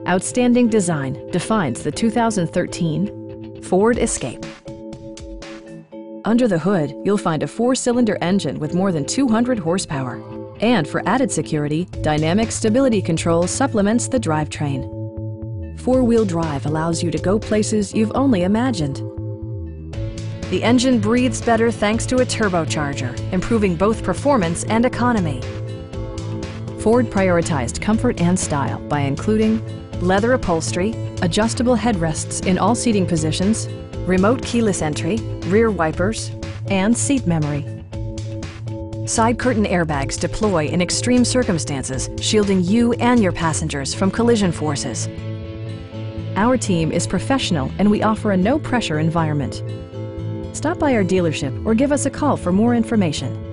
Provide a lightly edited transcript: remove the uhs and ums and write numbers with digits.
Outstanding design defines the 2013 Ford Escape. Under the hood, you'll find a 4-cylinder engine with more than 200 horsepower. And for added security, dynamic stability control supplements the drivetrain. 4-wheel drive allows you to go places you've only imagined. The engine breathes better thanks to a turbocharger, improving both performance and economy. Ford prioritized comfort and style by including leather upholstery, adjustable headrests in all seating positions, remote keyless entry, rear wipers, and seat memory. Side curtain airbags deploy in extreme circumstances, shielding you and your passengers from collision forces. Our team is professional and we offer a no-pressure environment. Stop by our dealership or give us a call for more information.